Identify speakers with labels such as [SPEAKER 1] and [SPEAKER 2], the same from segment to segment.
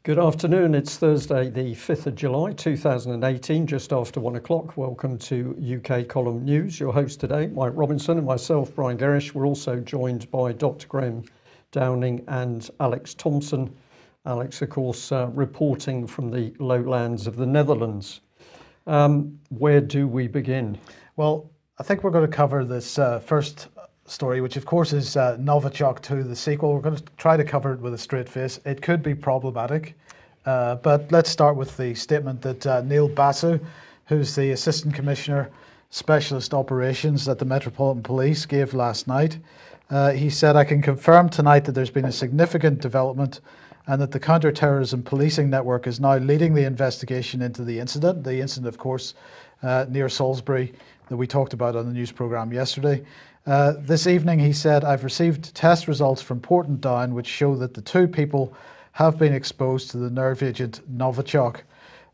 [SPEAKER 1] Good afternoon, it's Thursday the 5th of July 2018, just after 1 o'clock. Welcome to UK Column News. Your host today, Mike Robinson, and myself, Brian Gerrish. We're also joined by Dr. Graham Downing and Alex Thompson. Alex, of course, reporting from the lowlands of the Netherlands. Where do we begin?
[SPEAKER 2] Well, I think we're going to cover this first story, which of course is Novichok 2, the sequel. We're going to try to cover it with a straight face. It could be problematic, but let's start with the statement that Neil Basu, who's the Assistant Commissioner, Specialist Operations at the Metropolitan Police, gave last night. He said, "I can confirm tonight that there's been a significant development and that the counter-terrorism policing network is now leading the investigation into the incident." The incident, of course, near Salisbury that we talked about on the news programme yesterday. This evening, he said, "I've received test results from Porton Down which show that the two people have been exposed to the nerve agent Novichok."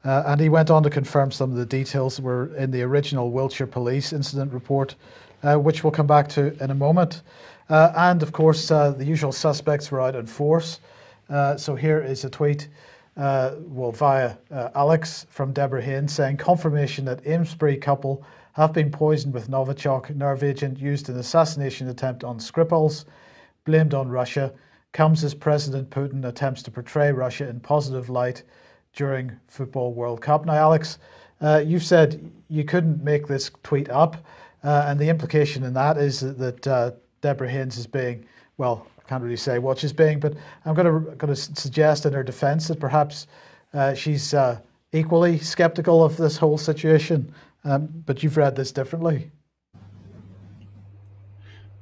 [SPEAKER 2] And he went on to confirm some of the details that were in the original Wiltshire Police incident report, which we'll come back to in a moment. And of course, the usual suspects were out in force. So here is a tweet, via Alex from Deborah Haynes, saying, "Confirmation that Amesbury couple have been poisoned with Novichok nerve agent used in assassination attempt on Scripples, blamed on Russia, comes as President Putin attempts to portray Russia in positive light during Football World Cup." Now, Alex, you've said you couldn't make this tweet up, and the implication in that is that Deborah Haynes is being, well, I can't really say what she's being, but I'm going to suggest in her defence that perhaps she's equally sceptical of this whole situation. But you've read this differently.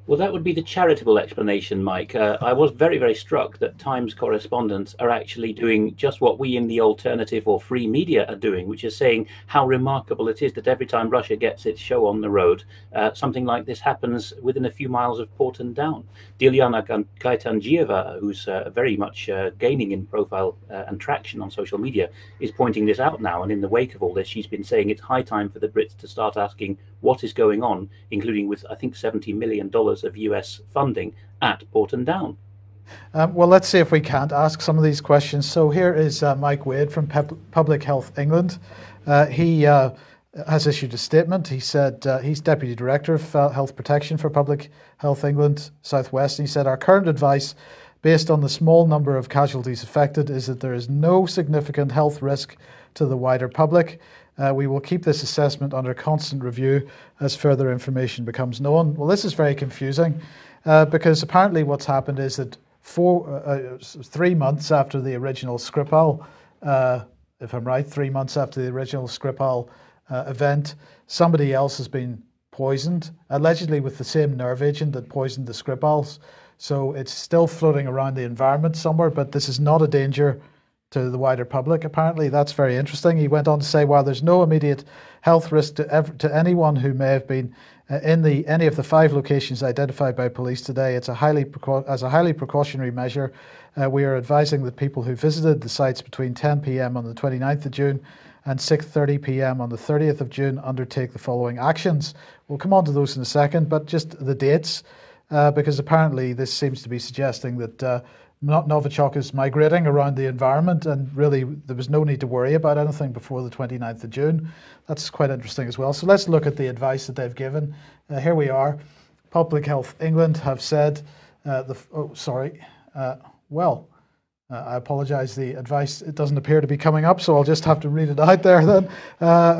[SPEAKER 3] Well, that would be the charitable explanation, Mike. I was very, very struck that Times correspondents are actually doing just what we in the alternative or free media are doing, which is saying how remarkable it is that every time Russia gets its show on the road, something like this happens within a few miles of Porton Down. Dilyana Gaitangieva, who's very much gaining in profile and traction on social media, is pointing this out now. And in the wake of all this, she's been saying it's high time for the Brits to start asking what is going on, including with, I think, $70 million of US funding at Porton Down.
[SPEAKER 2] Well, let's see if we can't ask some of these questions. So here is Mike Wade from Public Health England. He has issued a statement. He said he's Deputy Director of Health Protection for Public Health England South West. And he said, "Our current advice, based on the small number of casualties affected, is that there is no significant health risk to the wider public. We will keep this assessment under constant review as further information becomes known." Well, this is very confusing because apparently what's happened is that 3 months after the original Skripal, if I'm right, 3 months after the original Skripal event, somebody else has been poisoned, allegedly with the same nerve agent that poisoned the Skripals. So it's still floating around the environment somewhere, but this is not a danger to the wider public. Apparently, that's very interesting. He went on to say, while there's no immediate health risk to anyone who may have been in any of the 5 locations identified by police today, it's as a highly precautionary measure. We are advising that people who visited the sites between 10 p.m. on the 29th of June and 6:30 p.m. on the 30th of June undertake the following actions. We'll come on to those in a second, but just the dates, because apparently this seems to be suggesting that Novichok is migrating around the environment, and really there was no need to worry about anything before the 29th of June. That's quite interesting as well. So let's look at the advice that they've given. Here we are. Public Health England have said, I apologise, the advice, it doesn't appear to be coming up, so I'll just have to read it out there then.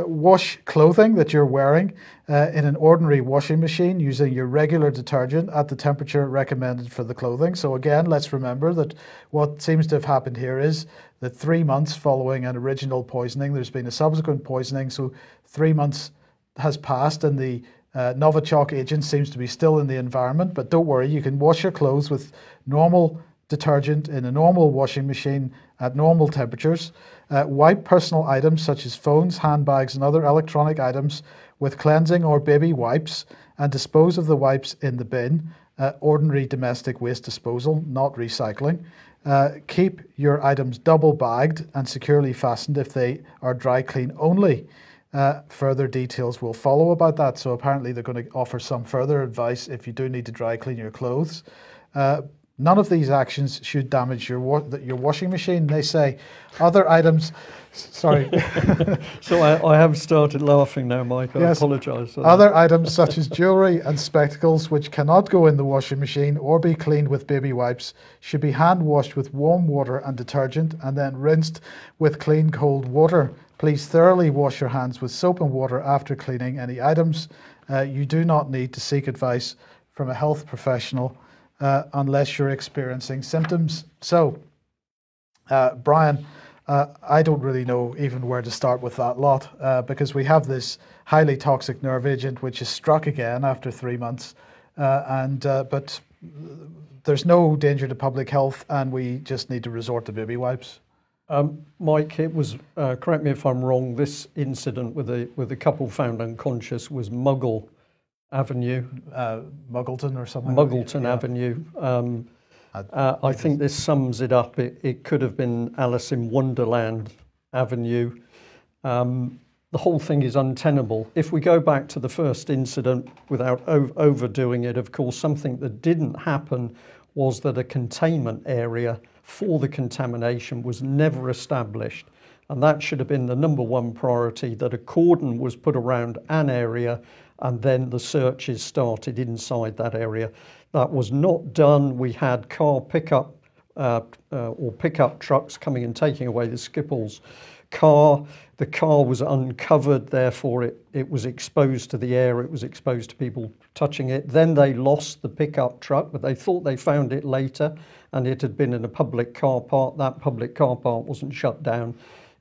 [SPEAKER 2] Wash clothing that you're wearing in an ordinary washing machine using your regular detergent at the temperature recommended for the clothing. So again, let's remember that what seems to have happened here is that 3 months following an original poisoning, there's been a subsequent poisoning, so 3 months has passed and the Novichok agent seems to be still in the environment. But don't worry, you can wash your clothes with normal detergent in a normal washing machine at normal temperatures. Wipe personal items such as phones, handbags and other electronic items with cleansing or baby wipes and dispose of the wipes in the bin. Ordinary domestic waste disposal, not recycling. Keep your items double bagged and securely fastened if they are dry clean only. Further details will follow about that. So apparently they're going to offer some further advice if you do need to dry clean your clothes. None of these actions should damage your washing machine. They say other items. Sorry.
[SPEAKER 1] So I have started laughing now, Mike. I
[SPEAKER 2] Yes.
[SPEAKER 1] apologise.
[SPEAKER 2] Other items such as jewellery and spectacles which cannot go in the washing machine or be cleaned with baby wipes should be hand washed with warm water and detergent and then rinsed with clean cold water. Please thoroughly wash your hands with soap and water after cleaning any items. You do not need to seek advice from a health professional unless you're experiencing symptoms. So, Brian, I don't really know even where to start with that lot because we have this highly toxic nerve agent which is struck again after 3 months, but there's no danger to public health, and we just need to resort to baby wipes.
[SPEAKER 1] Mike, it was, correct me if I'm wrong, this incident with a couple found unconscious was Muggle Avenue.
[SPEAKER 2] Muggleton or something.
[SPEAKER 1] Muggleton
[SPEAKER 2] Yeah.
[SPEAKER 1] Avenue. I think this sums it up. It could have been Alice in Wonderland Avenue. The whole thing is untenable. If we go back to the first incident without overdoing it, of course, something that didn't happen was that a containment area for the contamination was never established. And that should have been the number one priority, that a cordon was put around an area and then the searches started inside that area. That was not done. We had car pickup or pickup trucks coming and taking away the Skipples car. The car was uncovered, therefore it was exposed to the air, it was exposed to people touching it. Then they lost the pickup truck, but they thought they found it later, and it had been in a public car park. That public car park wasn't shut down.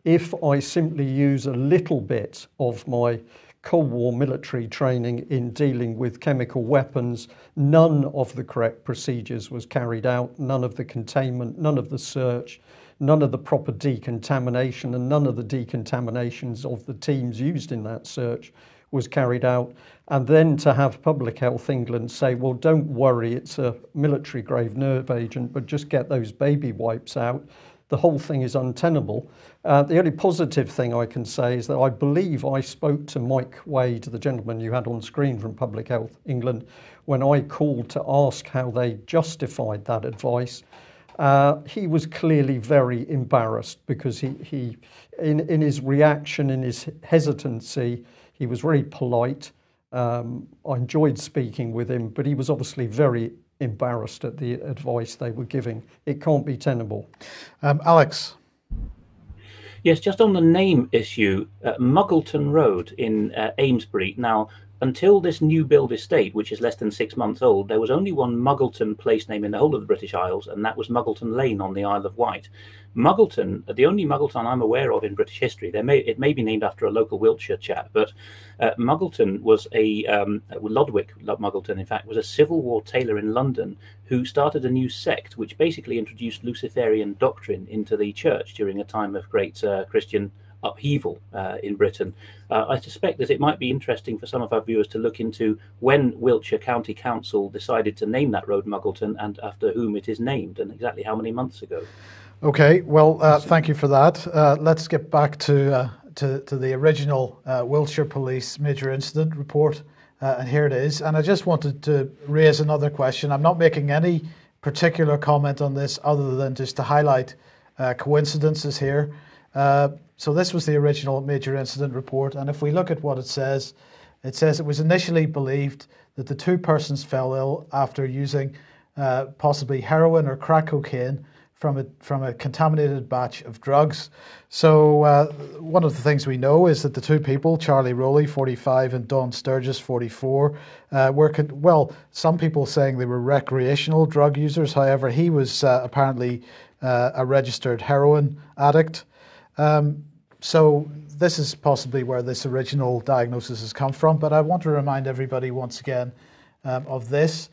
[SPEAKER 1] If I simply use a little bit of my Cold War military training in dealing with chemical weapons, none of the correct procedures was carried out, none of the containment, none of the search, none of the proper decontamination, and none of the decontaminations of the teams used in that search was carried out. And then to have Public Health England say, well, don't worry, it's a military grade nerve agent, but just get those baby wipes out. The whole thing is untenable. The only positive thing I can say is that I believe I spoke to Mike Wade, the gentleman you had on screen from Public Health England, when I called to ask how they justified that advice. He was clearly very embarrassed because he in his reaction, in his hesitancy, he was very polite. I enjoyed speaking with him, but he was obviously very embarrassed at the advice they were giving. It can't be tenable.
[SPEAKER 2] Alex.
[SPEAKER 3] Yes, just on the name issue, Muggleton Road in Amesbury. Now, until this new build estate, which is less than 6 months old, there was only one Muggleton place name in the whole of the British Isles, and that was Muggleton Lane on the Isle of Wight. Muggleton, the only Muggleton I'm aware of in British history, it may be named after a local Wiltshire chap, but Muggleton was Lodwick Muggleton, in fact, was a Civil War tailor in London who started a new sect which basically introduced Luciferian doctrine into the church during a time of great Christian upheaval in Britain. I suspect that it might be interesting for some of our viewers to look into when Wiltshire County Council decided to name that road Muggleton and after whom it is named, and exactly how many months ago.
[SPEAKER 2] Okay, well, thank you for that. Let's get back to the original Wiltshire Police Major Incident Report, and here it is. And I just wanted to raise another question. I'm not making any particular comment on this other than just to highlight coincidences here. So this was the original Major Incident Report, and if we look at what it says it was initially believed that the two persons fell ill after using possibly heroin or crack cocaine from a contaminated batch of drugs. So one of the things we know is that the two people, Charlie Rowley, 45, and Don Sturgis, 44, were, some people saying they were recreational drug users. However, he was apparently a registered heroin addict. So this is possibly where this original diagnosis has come from. But I want to remind everybody once again of this,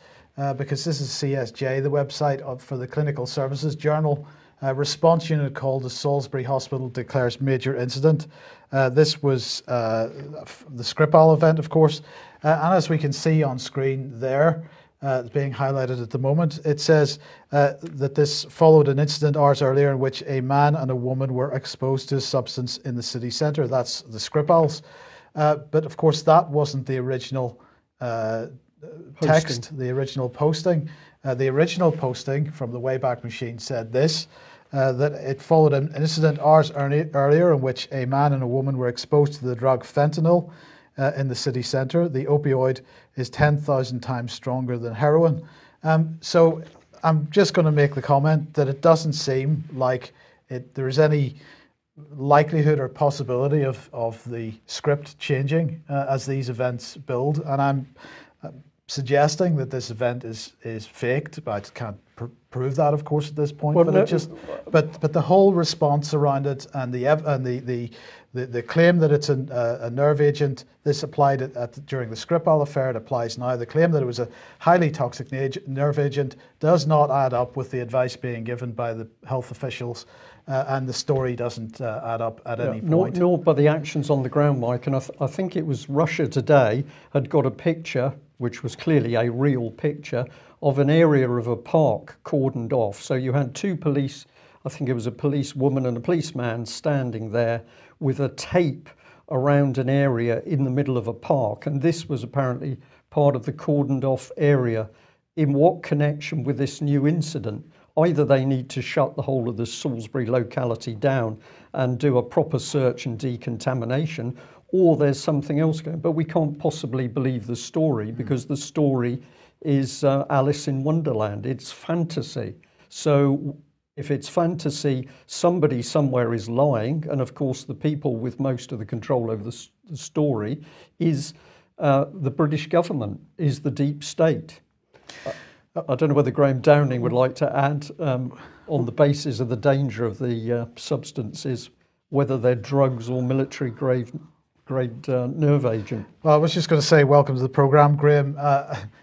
[SPEAKER 2] because this is CSJ, the website for the Clinical Services Journal. Response unit called the Salisbury Hospital declares major incident. This was the Scripples event, of course. And as we can see on screen there, being highlighted at the moment, it says that this followed an incident hours earlier in which a man and a woman were exposed to a substance in the city centre. That's the Scripples. But of course, that wasn't the original text, the original posting. The original posting from the Wayback Machine said this, that it followed an incident hours earlier in which a man and a woman were exposed to the drug fentanyl in the city centre. The opioid is 10,000 times stronger than heroin. So I'm just going to make the comment that it doesn't seem like there's any likelihood or possibility of the script changing as these events build. And I'm suggesting that this event is faked, but I can't prove that, of course, at this point. Well, but the whole response around it and the claim that it's a nerve agent, this applied during the Scripples affair, it applies now. The claim that it was a highly toxic nerve agent does not add up with the advice being given by the health officials, and the story doesn't add up at any point.
[SPEAKER 1] Nor by the actions on the ground, Mike. And I think it was Russia Today had got a picture, which was clearly a real picture, of an area of a park cordoned off. So you had two police, I think it was a policewoman and a policeman, standing there with a tape around an area in the middle of a park. And this was apparently part of the cordoned off area. In what connection with this new incident? Either they need to shut the whole of the Salisbury locality down and do a proper search and decontamination, or there's something else going. But we can't possibly believe the story, because the story is Alice in Wonderland. It's fantasy. So if it's fantasy, somebody somewhere is lying. And of course, the people with most of the control over the story is the British government, is the deep state. I don't know whether Graham Downing would like to add, on the basis of the danger of the substances, whether they're drugs or military grade nerve agent.
[SPEAKER 2] Well, I was just going to say welcome to the programme, Graham.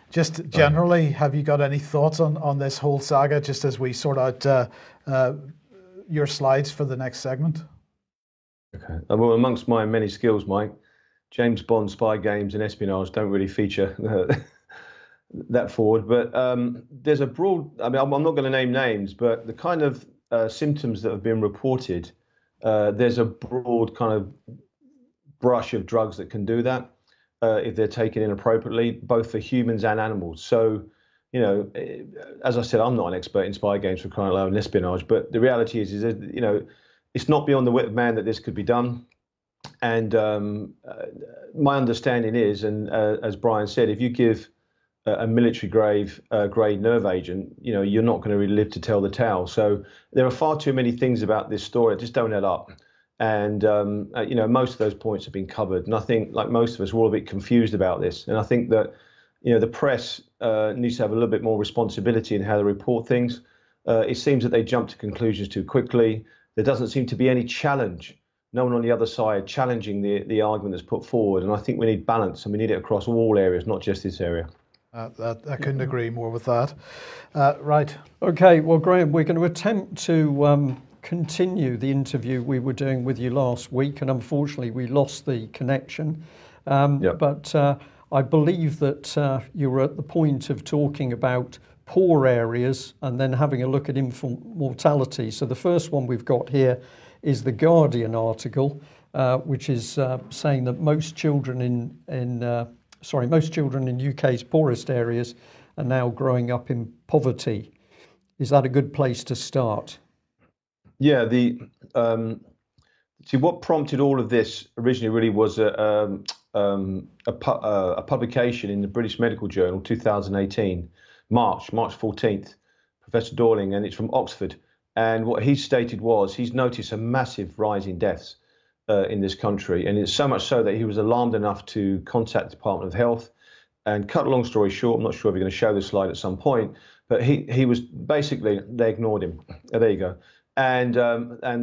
[SPEAKER 2] Just generally, have you got any thoughts on this whole saga, just as we sort out your slides for the next segment?
[SPEAKER 4] Okay. Well, amongst my many skills, Mike, James Bond spy games and espionage don't really feature that forward. But there's a broad, I'm not going to name names, but the kind of symptoms that have been reported, there's a broad kind of brush of drugs that can do that if they're taken inappropriately, both for humans and animals. So, as I said, I'm not an expert in spy games, for crying out loud, and espionage, but the reality is that, it's not beyond the wit of man that this could be done. And my understanding is, and as Brian said, if you give a military grade nerve agent, you're not going to really live to tell the tale. So there are far too many things about this story that just don't add up. And, most of those points have been covered. And I think, like most of us, we're all a bit confused about this. And I think that, the press needs to have a little bit more responsibility in how they report things. It seems that they jump to conclusions too quickly. There doesn't seem to be any challenge. No one on the other side challenging the argument that's put forward. And I think we need balance, and we need it across all areas, not just this area.
[SPEAKER 2] I couldn't agree more with that. Right.
[SPEAKER 1] Okay, well, Graham, we're going to attempt to continue the interview we were doing with you last week, and unfortunately we lost the connection. But I believe that you were at the point of talking about poor areas and then having a look at infant mortality. So the first one we've got here is the Guardian article, which is saying that most children in UK's poorest areas are now growing up in poverty. Is that a good place to start?
[SPEAKER 4] Yeah, what prompted all of this originally really was a publication in the British Medical Journal, 2018, March 14th, Professor Dorling, and it's from Oxford. And what he stated was he's noticed a massive rise in deaths in this country, and it's so much so that he was alarmed enough to contact the Department of Health. And cut a long story short, I'm not sure if you're going to show this slide at some point, but he was basically, they ignored him. There you go. And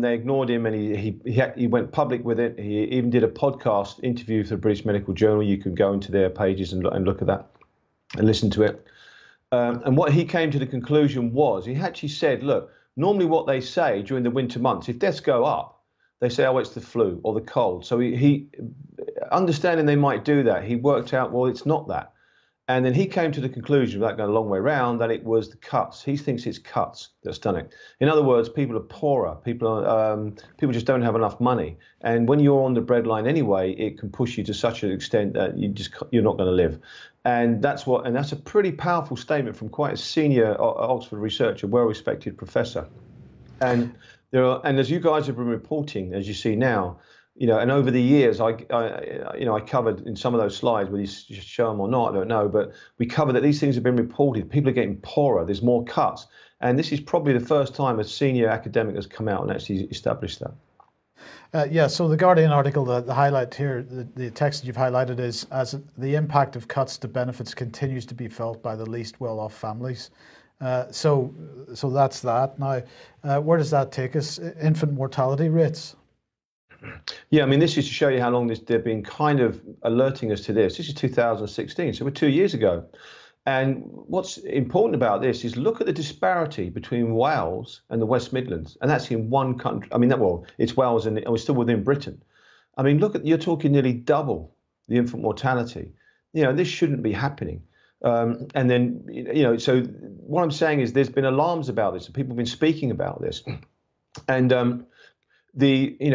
[SPEAKER 4] they ignored him, and he went public with it. He even did a podcast interview for the British Medical Journal. You can go into their pages and look at that and listen to it. And what he came to the conclusion was, he actually said, look, normally what they say during the winter months, if deaths go up, they say, oh, it's the flu or the cold. So he understanding they might do that, he worked out, well, it's not that. And then he came to the conclusion, without going a long way round, that it was the cuts. He thinks it's cuts that's done it. In other words, people are poorer. People just don't have enough money. And when you're on the breadline anyway, it can push you to such an extent that you're not going to live. And that's a pretty powerful statement from quite a senior Oxford researcher, well-respected professor. And as you guys have been reporting, as you see now, and over the years, I covered in some of those slides, whether you show them or not, I don't know, but we covered that these things have been reported. People are getting poorer. There's more cuts. And this is probably the first time a senior academic has come out and actually established that.
[SPEAKER 2] So the Guardian article, the highlight here, the text that you've highlighted is, as the impact of cuts to benefits continues to be felt by the least well-off families. So that's that. Now, where does that take us? Infant mortality rates.
[SPEAKER 4] Yeah, I mean, this is to show you how long they've been kind of alerting us to this. This is 2016, so we're 2 years ago. And what's important about this is look at the disparity between Wales and the West Midlands. And that's in one country. I mean, it's Wales and we're still within Britain. I mean, you're talking nearly double the infant mortality. This shouldn't be happening. And then, so what I'm saying is there's been alarms about this and people have been speaking about this. And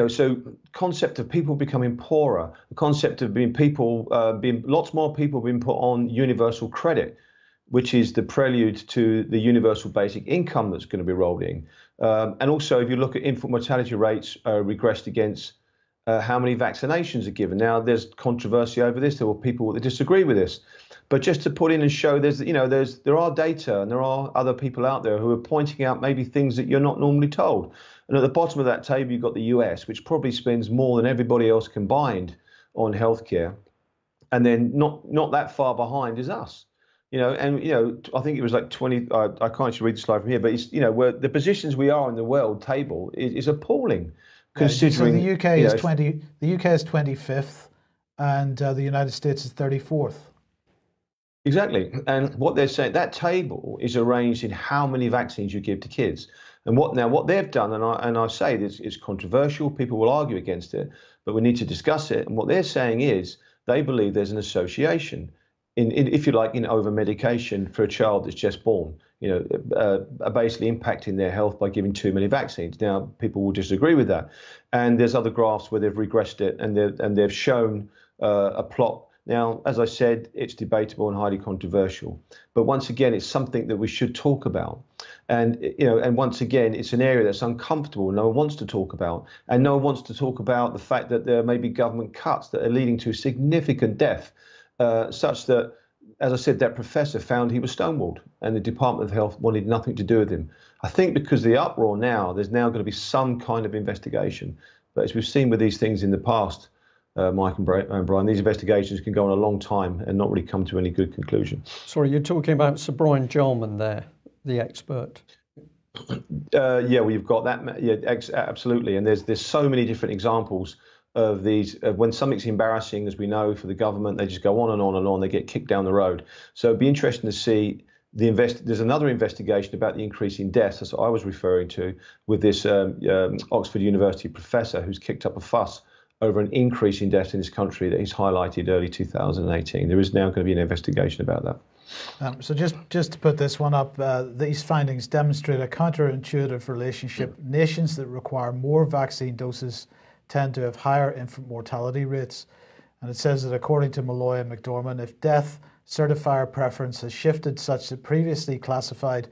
[SPEAKER 4] so concept of people becoming poorer, the concept of lots more people being put on universal credit, which is the prelude to the universal basic income that's going to be rolled in. And also, if you look at infant mortality rates regressed against how many vaccinations are given. Now, there's controversy over this. There were people that disagree with this. But just to put in and show there are data and there are other people out there who are pointing out maybe things that you're not normally told. And at the bottom of that table, you've got the US, which probably spends more than everybody else combined on healthcare. And then not that far behind is us. I think it was like 20, I can't actually read the slide from here, but it's, where the positions we are in the world table is appalling. Considering
[SPEAKER 2] so the UK is the UK is 25th and the United States is 34th.
[SPEAKER 4] Exactly. And what they're saying, that table is arranged in how many vaccines you give to kids. And what they've done, and I say this, it's controversial, people will argue against it, but we need to discuss it. And what they're saying is they believe there's an association if you like, over medication for a child that's just born, basically impacting their health by giving too many vaccines. Now, people will disagree with that. And there's other graphs where they've regressed it and they've shown a plot. Now, as I said, it's debatable and highly controversial. But once again, it's something that we should talk about. And, and once again, it's an area that's uncomfortable. No one wants to talk about. And no one wants to talk about the fact that there may be government cuts that are leading to significant death, such that, as I said, that professor found he was stonewalled and the Department of Health wanted nothing to do with him. I think because of the uproar now, there's now going to be some kind of investigation. But as we've seen with these things in the past, Mike and Brian, these investigations can go on a long time and not really come to any good conclusion.
[SPEAKER 1] Sorry, you're talking about Sir Brian Jarman there, the expert.
[SPEAKER 4] Yeah, we've got that. Yeah, absolutely. And there's so many different examples of these. When something's embarrassing, as we know, for the government, they just go on and on and on. They get kicked down the road. So it'd be interesting to see there's another investigation about the increase in deaths. That's what I was referring to with this Oxford University professor who's kicked up a fuss over an increase in deaths in this country that he's highlighted early 2018. There is now going to be an investigation about that.
[SPEAKER 2] So just to put this one up, these findings demonstrate a counterintuitive relationship. Nations that require more vaccine doses tend to have higher infant mortality rates. And it says that according to Malloy and McDormand, if death certifier preference has shifted such that previously classified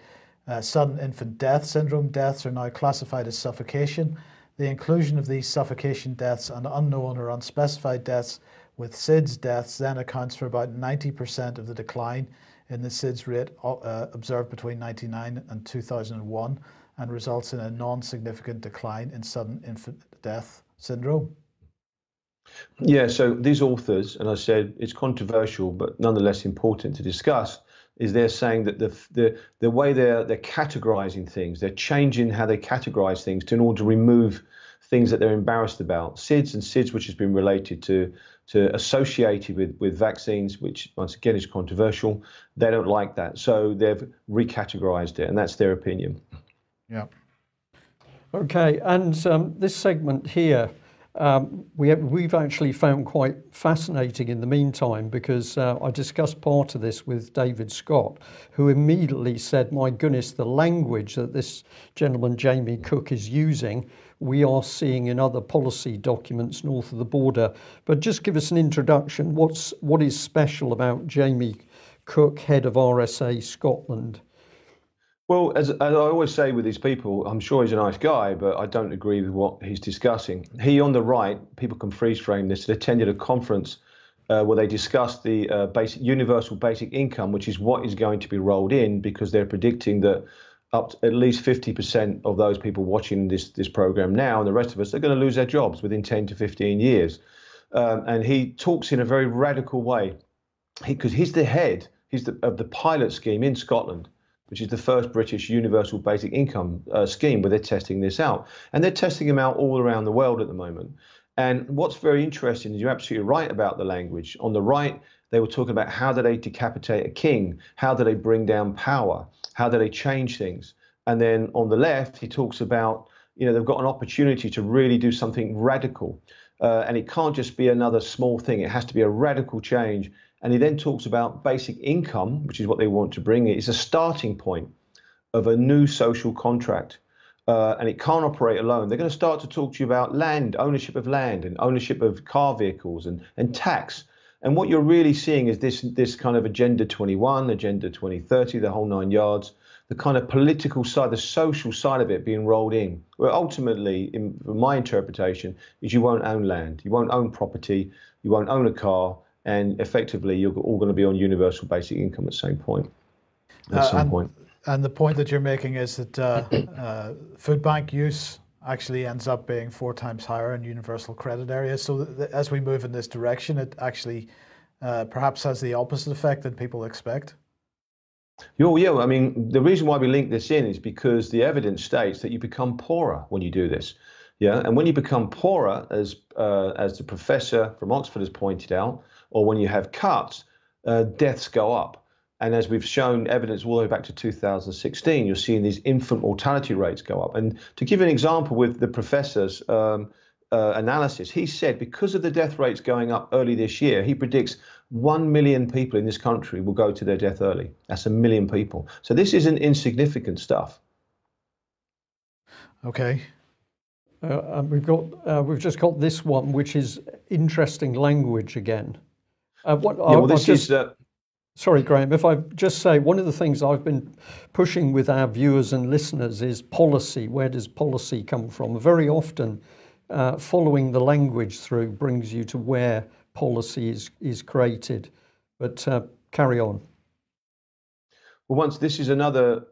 [SPEAKER 2] sudden infant death syndrome deaths are now classified as suffocation, the inclusion of these suffocation deaths and unknown or unspecified deaths with SIDS deaths then accounts for about 90% of the decline in the SIDS rate observed between 1999 and 2001 and results in a non-significant decline in sudden infant death syndrome.
[SPEAKER 4] Yeah, so these authors, and I said it's controversial but nonetheless important to discuss, is they're saying that the way they're categorizing things, they're changing how they categorize things in order to remove things that they're embarrassed about. SIDS and SIDS, which has been related to associated with vaccines, which once again is controversial. They don't like that. So they've recategorized it, and that's their opinion.
[SPEAKER 2] Yeah.
[SPEAKER 1] Okay, and this segment here, we've actually found quite fascinating in the meantime, because I discussed part of this with David Scott, who immediately said, my goodness, the language that this gentleman Jamie Cook is using, we are seeing in other policy documents north of the border. But just give us an introduction. What is special about Jamie Cook, head of RSA Scotland?
[SPEAKER 4] Well, as I always say with these people, I'm sure he's a nice guy, but I don't agree with what he's discussing. He, on the right, people can freeze frame this, attended a conference where they discussed the universal basic income, which is what is going to be rolled in, because they're predicting that up to at least 50% of those people watching this program now, and the rest of us, are going to lose their jobs within 10 to 15 years. And he talks in a very radical way, because he's the head of the pilot scheme in Scotland, which is the first British universal basic income scheme, where they're testing this out. And they're testing them out all around the world at the moment. And what's very interesting is, you're absolutely right about the language. On the right, they were talking about how do they decapitate a king? How do they bring down power? How do they change things? And then on the left, he talks about, they've got an opportunity to really do something radical. And it can't just be another small thing. It has to be a radical change. And he then talks about basic income, which is what they want to bring. It's a starting point of a new social contract. And it can't operate alone. They're going to start to talk to you about land, ownership of land, and ownership of car vehicles, and tax. And what you're really seeing is this kind of Agenda 21, Agenda 2030, the whole 9 yards, the kind of political side, the social side of it being rolled in. Where ultimately, in my interpretation, is you won't own land, you won't own property, you won't own a car, and effectively you're all going to be on universal basic income at some point.
[SPEAKER 2] And the point that you're making is that food bank use actually ends up being 4 times higher in universal credit areas. So as we move in this direction, it actually perhaps has the opposite effect than people expect.
[SPEAKER 4] Yeah, I mean, the reason why we link this in is because the evidence states that you become poorer when you do this. Yeah, and when you become poorer, as the professor from Oxford has pointed out, or when you have cuts, deaths go up. And as we've shown evidence all the way back to 2016, you're seeing these infant mortality rates go up. And to give an example with the professor's analysis, he said because of the death rates going up early this year, he predicts 1 million people in this country will go to their death early. That's 1 million people. So this isn't insignificant stuff.
[SPEAKER 2] Okay.
[SPEAKER 1] We've just got this one, which is interesting language again. Sorry, Graham, if I just say, one of the things I've been pushing with our viewers and listeners is policy. Where does policy come from? Very often, following the language through brings you to where policy is created. But carry on.
[SPEAKER 4] Well, this is another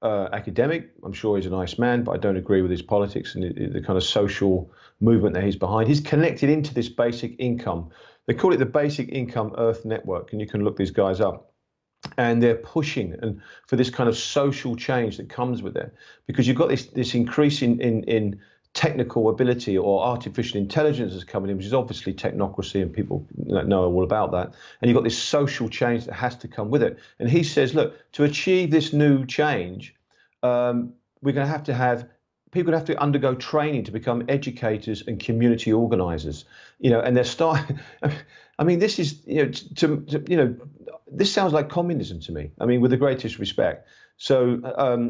[SPEAKER 4] academic. I'm sure he's a nice man, but I don't agree with his politics and the kind of social movement that he's behind. He's connected into this basic income. They call it the Basic Income Earth Network, and you can look these guys up. And they're pushing for this kind of social change that comes with it, because you've got this increase in technical ability, or artificial intelligence is coming in, which is obviously technocracy, and people know all about that. And you've got this social change that has to come with it. And he says, look, to achieve this new change, we're going to have people have to undergo training to become educators and community organizers, and they're starting. I mean, this is, this sounds like communism to me. I mean, with the greatest respect. So,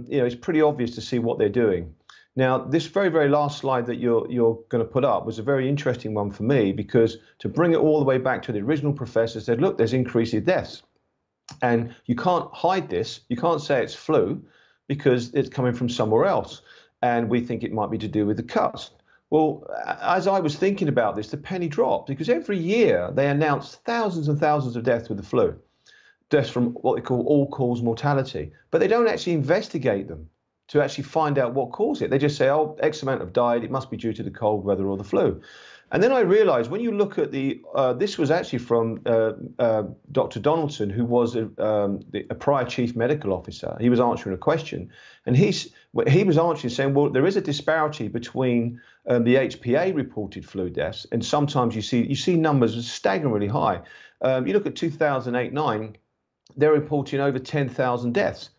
[SPEAKER 4] it's pretty obvious to see what they're doing. Now, this very, very last slide that you're going to put up was a very interesting one for me, because to bring it all the way back to the original professor said, look, there's increased deaths. And you can't hide this. You can't say it's flu, because it's coming from somewhere else. And we think it might be to do with the cuts. Well, as I was thinking about this, the penny dropped, because every year they announce thousands and thousands of deaths with the flu, deaths from what they call all-cause mortality. But they don't actually investigate them to actually find out what caused it. They just say, oh, X amount have died. It must be due to the cold weather or the flu. And then I realized, when you look at this was actually from Dr. Donaldson, who was a prior chief medical officer. He was answering a question, and he was answering, saying, well, there is a disparity between the HPA reported flu deaths, and sometimes you see numbers staggeringly high. You look at 2008-9, they're reporting over 10,000 deaths.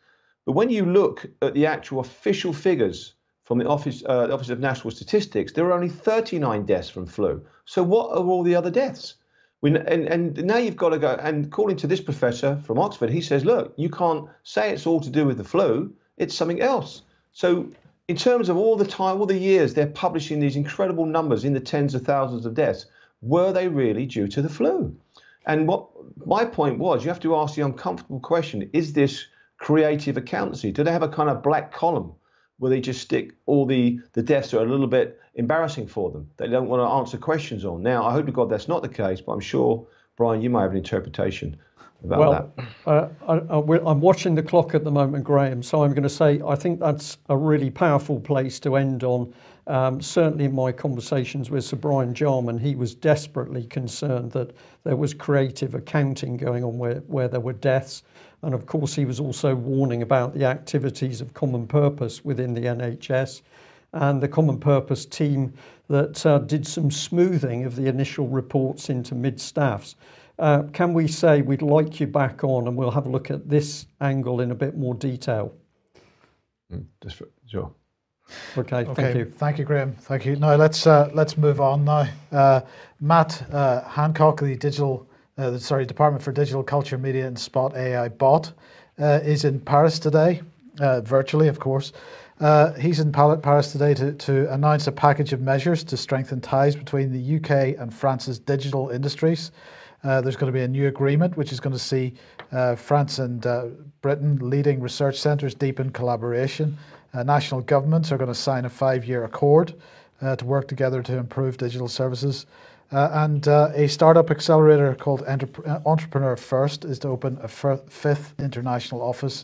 [SPEAKER 4] But when you look at the actual official figures from the Office of National Statistics, there are only 39 deaths from flu. So what are all the other deaths? And now you've got to go, and according to this professor from Oxford, he says, look, you can't say it's all to do with the flu, it's something else. So in terms of all the time, all the years they're publishing these incredible numbers in the tens of thousands of deaths, were they really due to the flu? And what my point was, you have to ask the uncomfortable question, is this creative accountancy? Do they have a kind of black column where they just stick all the deaths that are a little bit embarrassing for them, they don't want to answer questions on? Now, I hope to God that's not the case, but I'm sure, Brian, you might have an interpretation about that.
[SPEAKER 1] I'm watching the clock at the moment, Graham, so I'm going to say I think that's a really powerful place to end on. Certainly in my conversations with Sir Brian Jarman, he was desperately concerned that there was creative accounting going on where there were deaths. And of course, he was also warning about the activities of common purpose within the NHS and the common purpose team that did some smoothing of the initial reports into mid-staffs. Can we say we'd like you back on and we'll have a look at this angle in a bit more detail?
[SPEAKER 4] Sure.
[SPEAKER 1] Okay, thank you.
[SPEAKER 2] Thank you, Graham. Thank you. Now let's move on now. Matt Hancock, the Department for Digital Culture, Media and Spot AI bot, is in Paris today, virtually, of course. He's in Paris today to announce a package of measures to strengthen ties between the UK and France's digital industries. There's going to be a new agreement which is going to see France and Britain leading research centres deepen collaboration. National governments are going to sign a 5-year accord to work together to improve digital services. And a startup accelerator called Entrepreneur First is to open a 5th international office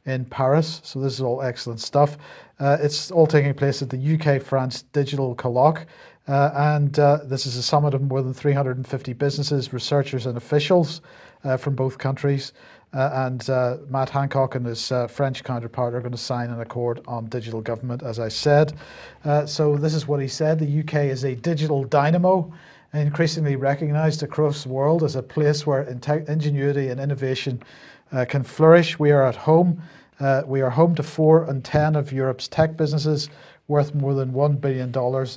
[SPEAKER 2] in Paris. So this is all excellent stuff. It's all taking place at the UK-France Digital Colloque. And this is a summit of more than 350 businesses, researchers and officials from both countries. And Matt Hancock and his French counterpart are going to sign an accord on digital government, as I said. So this is what he said. The UK is a digital dynamo, increasingly recognised across the world as a place where ingenuity and innovation can flourish. We are at home. We are home to 4 in 10 of Europe's tech businesses, worth more than $1 billion,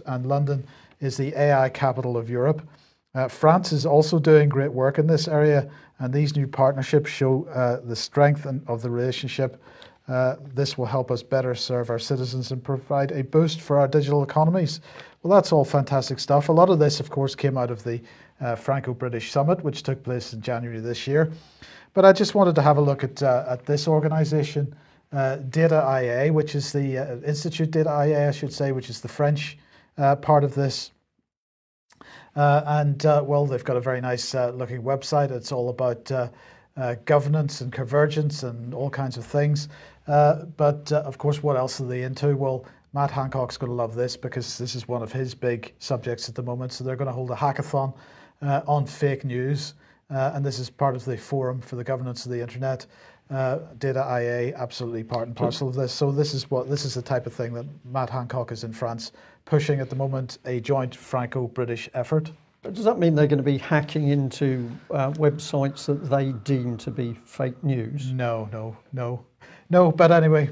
[SPEAKER 2] and London is the AI capital of Europe. France is also doing great work in this area, and these new partnerships show the strength of the relationship. This will help us better serve our citizens and provide a boost for our digital economies. Well, that's all fantastic stuff. A lot of this, of course, came out of the Franco-British Summit, which took place in January this year. But I just wanted to have a look at this organisation, Data IA, which is the Institute Data IA, I should say, which is the French part of this. Well, they've got a very nice looking website. It's all about governance and convergence and all kinds of things. But of course, what else are they into? Well, Matt Hancock's going to love this because this is one of his big subjects at the moment. So they're going to hold a hackathon on fake news. And this is part of the Forum for the Governance of the Internet. Data IA, absolutely part and parcel of this. So this is the type of thing that Matt Hancock is in France pushing at the moment, a joint Franco-British effort.
[SPEAKER 1] But does that mean they're going to be hacking into websites that they deem to be fake news?
[SPEAKER 2] No. But anyway,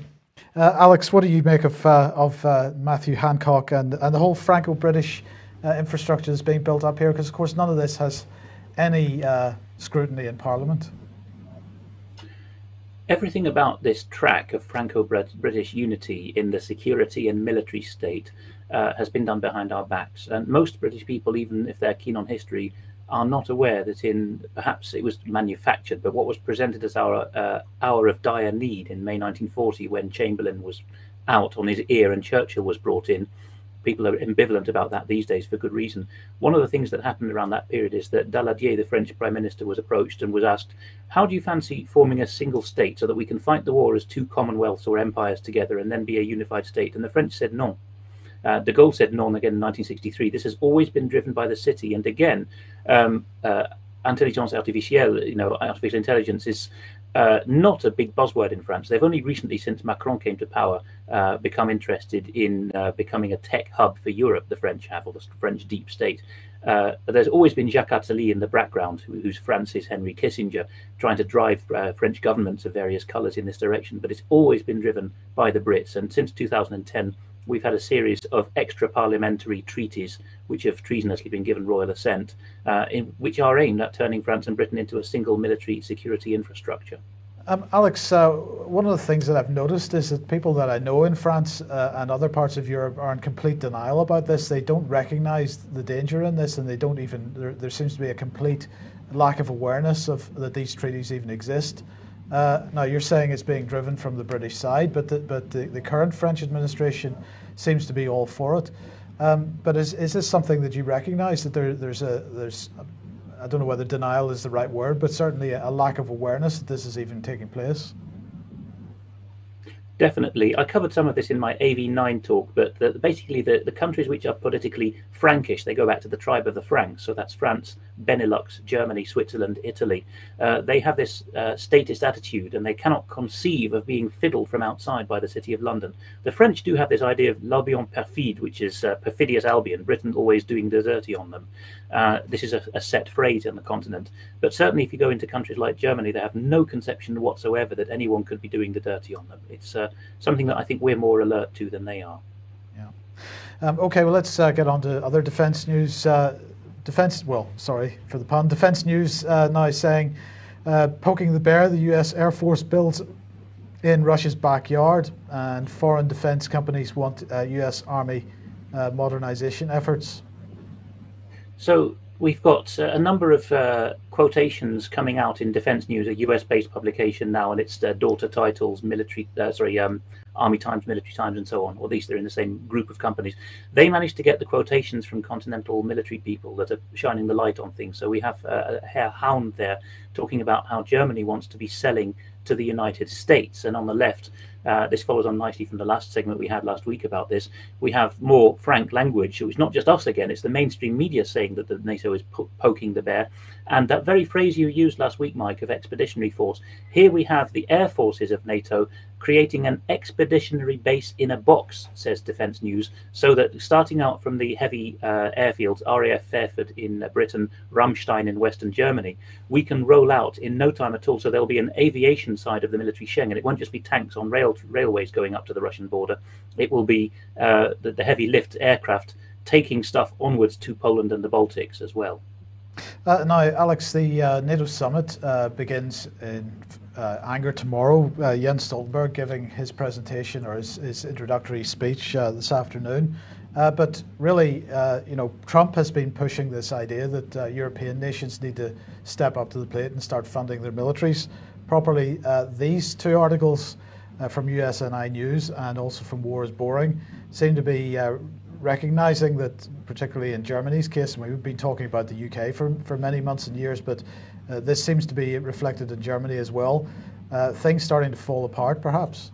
[SPEAKER 2] Alex, what do you make of Matthew Hancock and the whole Franco-British infrastructure that's being built up here? Because of course none of this has any scrutiny in Parliament.
[SPEAKER 3] Everything about this track of Franco-British unity in the security and military state has been done behind our backs. And most British people, even if they're keen on history, are not aware that perhaps it was manufactured, but what was presented as our hour of dire need in May 1940, when Chamberlain was out on his ear and Churchill was brought in. People are ambivalent about that these days for good reason. One of the things that happened around that period is that Daladier, the French Prime Minister, was approached and was asked, how do you fancy forming a single state so that we can fight the war as 2 commonwealths or empires together and then be a unified state? And the French said no. De Gaulle said non again in 1963. This has always been driven by the city. And again, intelligence artificielle, artificial intelligence is not a big buzzword in France. They've only recently, since Macron came to power, become interested in becoming a tech hub for Europe, the French have, or the French deep state. There's always been Jacques Attali in the background, who's France's Henry Kissinger, trying to drive French governments of various colours in this direction, but it's always been driven by the Brits. And since 2010, we've had a series of extra-parliamentary treaties which have treasonously been given royal assent, which are aimed at turning France and Britain into a single military security infrastructure.
[SPEAKER 2] Alex, one of the things that I've noticed is that people that I know in France and other parts of Europe are in complete denial about this. They don't recognize the danger in this, and they don't even, there seems to be a complete lack of awareness of that these treaties even exist. Now, you're saying it's being driven from the British side, but the current French administration seems to be all for it. But is this something that you recognize, that there's I don't know whether denial is the right word, but certainly a lack of awareness that this is even taking place?
[SPEAKER 3] Definitely. I covered some of this in my AV9 talk, but basically the countries which are politically Frankish, they go back to the tribe of the Franks. So that's France, Benelux, Germany, Switzerland, Italy. They have this statist attitude, and they cannot conceive of being fiddled from outside by the city of London. The French do have this idea of l'Albion perfide, which is perfidious Albion, Britain always doing the dirty on them. This is a set phrase on the continent. But certainly if you go into countries like Germany, they have no conception whatsoever that anyone could be doing the dirty on them. It's something that I think we're more alert to than they are.
[SPEAKER 2] Yeah. Okay, well, let's get on to other defence news. Sorry for the pun. Defence news now saying, poking the bear, the US Air Force builds in Russia's backyard, and foreign defence companies want US Army modernisation efforts.
[SPEAKER 3] So we've got a number of quotations coming out in Defence News, a US-based publication now, and its daughter titles, Army Times, Military Times, and so on, or at least they're in the same group of companies. They managed to get the quotations from continental military people that are shining the light on things. So we have a hound there talking about how Germany wants to be selling to the United States. And on the left, this follows on nicely from the last segment we had last week about this. We have more frank language. So it's not just us again, it's the mainstream media saying that the NATO is poking the bear. And that very phrase you used last week, Mike, of expeditionary force, here we have the air forces of NATO creating an expeditionary base in a box, says Defence News, so that starting out from the heavy airfields, RAF Fairford in Britain, Ramstein in Western Germany, we can roll out in no time at all. So there'll be an aviation side of the military Schengen. It won't just be tanks on railways going up to the Russian border. It will be the heavy lift aircraft taking stuff onwards to Poland and the Baltics as well.
[SPEAKER 2] Now, Alex, the NATO summit begins in anger tomorrow. Jens Stoltenberg giving his presentation or his introductory speech this afternoon. But really, Trump has been pushing this idea that European nations need to step up to the plate and start funding their militaries properly. These two articles from USNI News and also from War is Boring seem to be recognizing that, particularly in Germany's case, and we've been talking about the UK for many months and years, but this seems to be reflected in Germany as well. Things starting to fall apart, perhaps.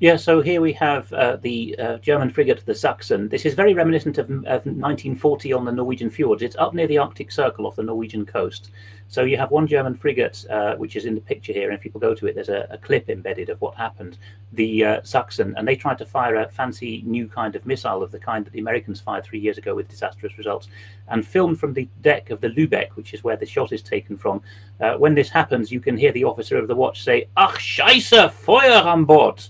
[SPEAKER 3] Yeah, so here we have the German frigate, the Sachsen. This is very reminiscent of 1940 on the Norwegian fjords. It's up near the Arctic Circle off the Norwegian coast. So you have one German frigate, which is in the picture here, and if people go to it, there's a clip embedded of what happened. The Sachsen, and they tried to fire a fancy new kind of missile of the kind that the Americans fired 3 years ago with disastrous results, and filmed from the deck of the Lübeck, which is where the shot is taken from. When this happens, you can hear the officer of the watch say, "Ach Scheiße, Feuer an Bord!"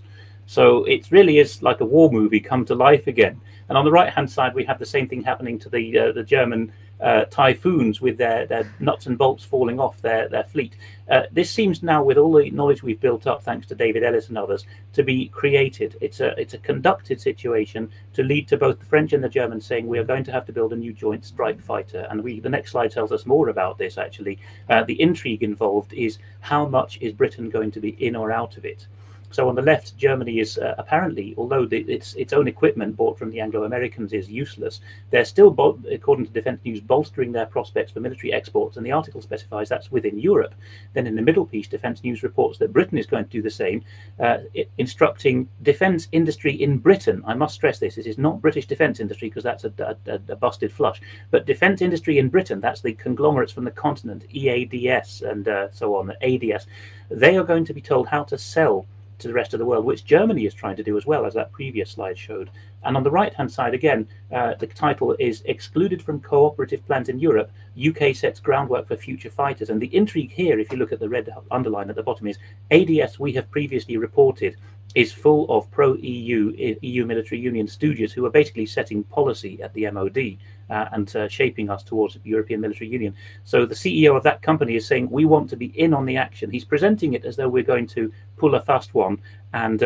[SPEAKER 3] So it really is like a war movie come to life again. And on the right-hand side, we have the same thing happening to the German Typhoons with their nuts and bolts falling off their fleet. This seems now, with all the knowledge we've built up, thanks to David Ellis and others, to be created. It's a conducted situation to lead to both the French and the Germans saying we are going to have to build a new joint strike fighter. And the next slide tells us more about this, actually. The intrigue involved is how much is Britain going to be in or out of it. So on the left, Germany is apparently, although its own equipment bought from the Anglo-Americans is useless, they're still, according to Defence News, bolstering their prospects for military exports, and the article specifies that's within Europe. Then in the middle piece, Defence News reports that Britain is going to do the same, instructing defence industry in Britain. I must stress this is not British defence industry, because that's a busted flush, but defence industry in Britain, that's the conglomerates from the continent, EADS and so on, ADS. They are going to be told how to sell to the rest of the world, which Germany is trying to do as well, as that previous slide showed. And on the right-hand side, again, the title is Excluded from Cooperative Plans in Europe, UK sets groundwork for future fighters. And the intrigue here, if you look at the red underline at the bottom, is ADS we have previously reported is full of pro-EU, EU military union stooges who are basically setting policy at the MOD and shaping us towards the European military union. So the CEO of that company is saying, we want to be in on the action. He's presenting it as though we're going to pull a fast one and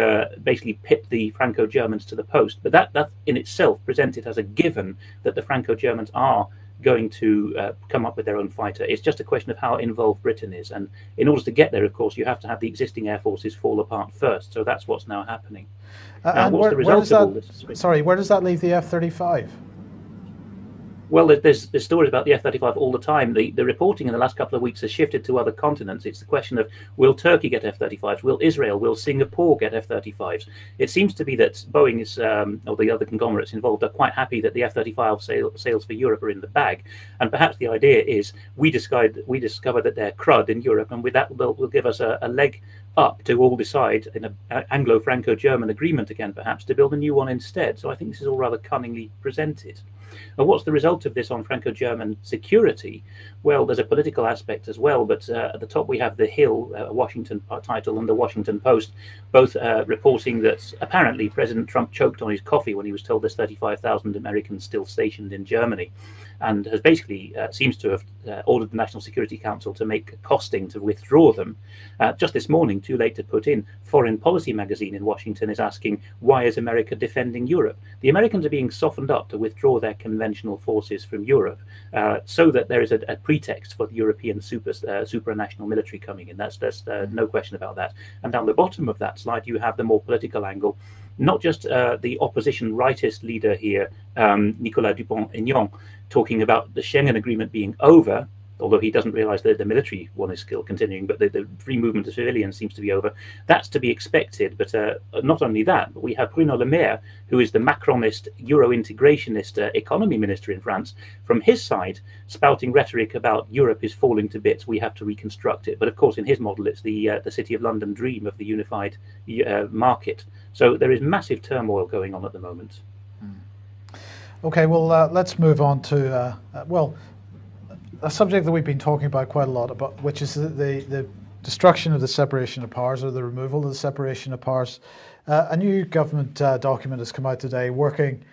[SPEAKER 3] basically pit the Franco-Germans to the post. But that in itself presents it as a given that the Franco-Germans are going to come up with their own fighter. It's just a question of how involved Britain is. And in order to get there, of course, you have to have the existing air forces fall apart first. So that's what's now happening. Now,
[SPEAKER 2] and
[SPEAKER 3] what's the result of all this?
[SPEAKER 2] Sorry, where does that leave the F-35?
[SPEAKER 3] Well, there's stories about the F-35 all the time. The reporting in the last couple of weeks has shifted to other continents. It's the question of, will Turkey get F-35s? Will Israel, will Singapore get F-35s? It seems to be that Boeing is, or the other conglomerates involved, are quite happy that the F-35 sales for Europe are in the bag. And perhaps the idea is we discover that they're crud in Europe, and with that will give us a leg up to all decide in an Anglo-Franco-German agreement again, perhaps, to build a new one instead. So I think this is all rather cunningly presented. And what's the result of this on Franco-German security? Well, there's a political aspect as well, but at the top we have The Hill, a Washington title, and the Washington Post, both reporting that apparently President Trump choked on his coffee when he was told there's 35,000 Americans still stationed in Germany, and has basically seems to have ordered the National Security Council to make costing to withdraw them. Just this morning, too late to put in, Foreign Policy magazine in Washington is asking, why is America defending Europe? The Americans are being softened up to withdraw their conventional forces from Europe so that there is a pretext for the European supranational military coming in. That's no question about that. And down the bottom of that slide, you have the more political angle. Not just the opposition rightist leader here, Nicolas Dupont-Aignan, talking about the Schengen agreement being over, although he doesn't realize that the military one is still continuing, but the free movement of civilians seems to be over. That's to be expected. But not only that, but we have Bruno Le Maire, who is the Macronist, Euro-integrationist economy minister in France, from his side, spouting rhetoric about Europe is falling to bits, we have to reconstruct it. But of course, in his model, it's the City of London dream of the unified market. So there is massive turmoil going on at the moment.
[SPEAKER 2] Okay, well, let's move on to, a subject that we've been talking about quite a lot about, which is the destruction of the separation of powers, or the removal of the separation of powers. A new government document has come out today, working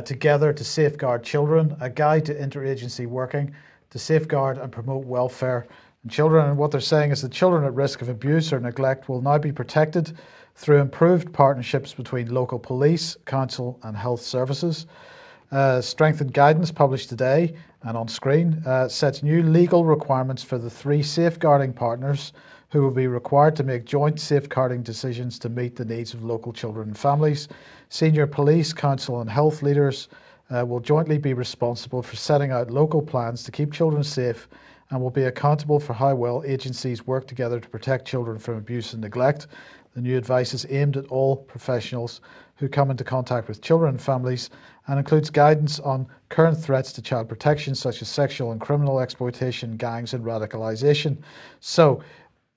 [SPEAKER 2] together to safeguard children, a guide to interagency working to safeguard and promote welfare in children. And what they're saying is that children at risk of abuse or neglect will now be protected through improved partnerships between local police, council and health services. Strengthened guidance published today and on screen sets new legal requirements for the 3 safeguarding partners who will be required to make joint safeguarding decisions to meet the needs of local children and families. Senior police, council and health leaders will jointly be responsible for setting out local plans to keep children safe and will be accountable for how well agencies work together to protect children from abuse and neglect. The new advice is aimed at all professionals who come into contact with children and families and includes guidance on current threats to child protection, such as sexual and criminal exploitation, gangs and radicalisation. So,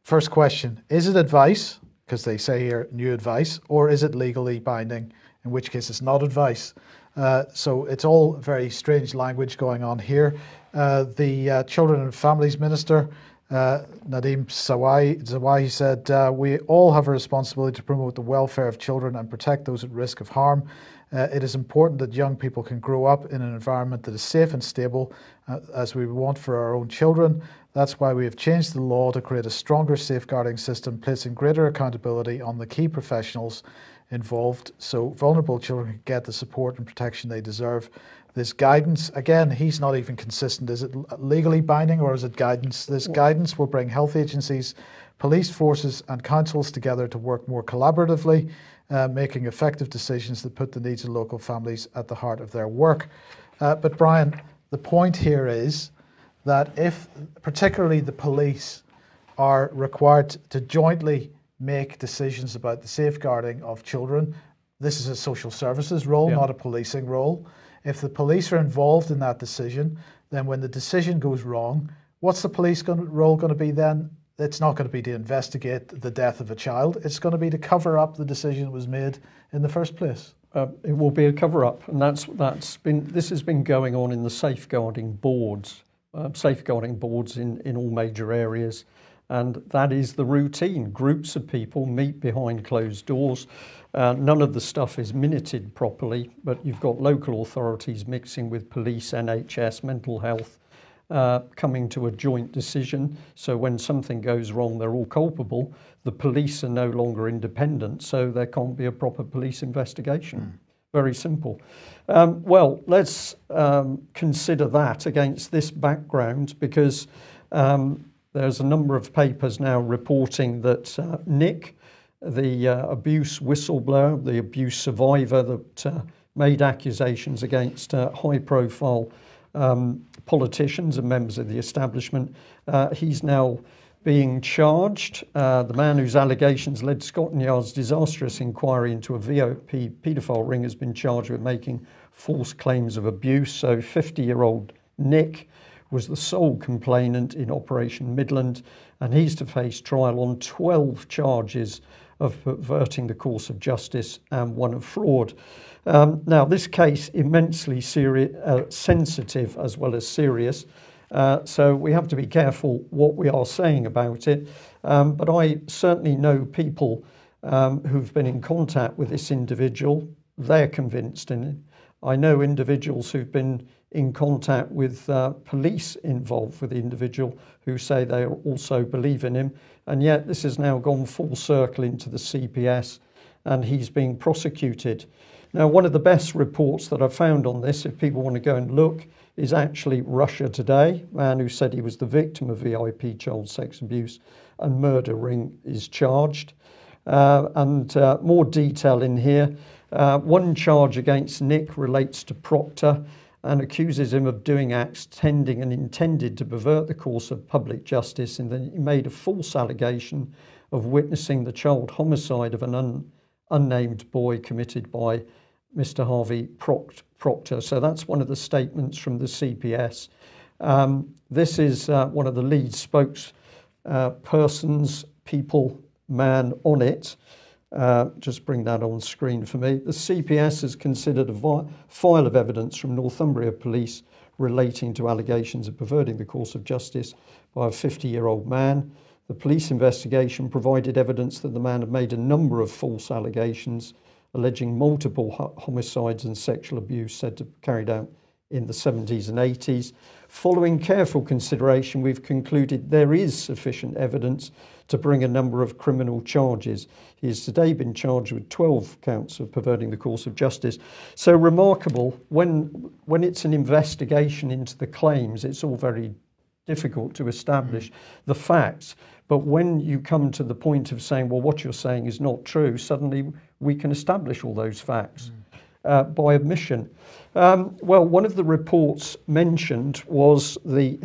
[SPEAKER 2] first question, is it advice, because they say here new advice, or is it legally binding, in which case it's not advice? So it's all very strange language going on here. The Children and Families Minister, Nadim Zawahi said, we all have a responsibility to promote the welfare of children and protect those at risk of harm. It is important that young people can grow up in an environment that is safe and stable, as we want for our own children. That's why we have changed the law to create a stronger safeguarding system, placing greater accountability on the key professionals involved so vulnerable children can get the support and protection they deserve. This guidance, again, he's not even consistent. Is it legally binding or is it guidance? This guidance will bring health agencies, police forces and councils together to work more collaboratively, making effective decisions that put the needs of local families at the heart of their work. But Brian, the point here is that if particularly the police are required to jointly make decisions about the safeguarding of children, this is a social services role, not a policing role. If the police are involved in that decision, then when the decision goes wrong, what's the police role going to be then? It's not going to be to investigate the death of a child. It's going to be to cover up the decision that was made in the first place.
[SPEAKER 1] It will be a cover-up, and this has been going on in the safeguarding boards in all major areas. And that is the routine. Groups of people meet behind closed doors. None of the stuff is minuted properly, but you've got local authorities mixing with police, NHS, mental health, coming to a joint decision. So when something goes wrong, they're all culpable. The police are no longer independent, so there can't be a proper police investigation. Very simple. Well, let's consider that against this background, because there's a number of papers now reporting that Nick, the abuse whistleblower, the abuse survivor that made accusations against high-profile politicians and members of the establishment, he's now being charged. The man whose allegations led Scotland Yard's disastrous inquiry into a VIP paedophile ring has been charged with making false claims of abuse. So 50-year-old Nick was the sole complainant in Operation Midland, and he's to face trial on 12 charges of perverting the course of justice and one of fraud. Now, this case immensely sensitive as well as serious, so we have to be careful what we are saying about it. But I certainly know people who've been in contact with this individual. They're convinced in it. I know individuals who've been in contact with police involved with the individual who say they also believe in him, and yet this has now gone full circle into the CPS and he's being prosecuted. Now, one of the best reports that I've found on this, if people want to go and look, is actually Russia Today. A man who said he was the victim of VIP child sex abuse and murder ring is charged. And more detail in here. One charge against Nick relates to Proctor and accuses him of doing acts tending and intended to pervert the course of public justice, and then he made a false allegation of witnessing the child homicide of an unnamed boy committed by Mr. Harvey Proctor. So that's one of the statements from the CPS. This is one of the lead spokespersons, man on it. Just bring that on screen for me. The CPS has considered a file of evidence from Northumbria Police relating to allegations of perverting the course of justice by a 50-year-old man. The police investigation provided evidence that the man had made a number of false allegations alleging multiple homicides and sexual abuse said to be carried out in the 70s and 80s. Following careful consideration, we've concluded there is sufficient evidence to bring a number of criminal charges. He has today been charged with 12 counts of perverting the course of justice. So remarkable, when it's an investigation into the claims, it's all very difficult to establish the facts. But when you come to the point of saying, well, what you're saying is not true, suddenly we can establish all those facts by admission. Well, one of the reports mentioned was the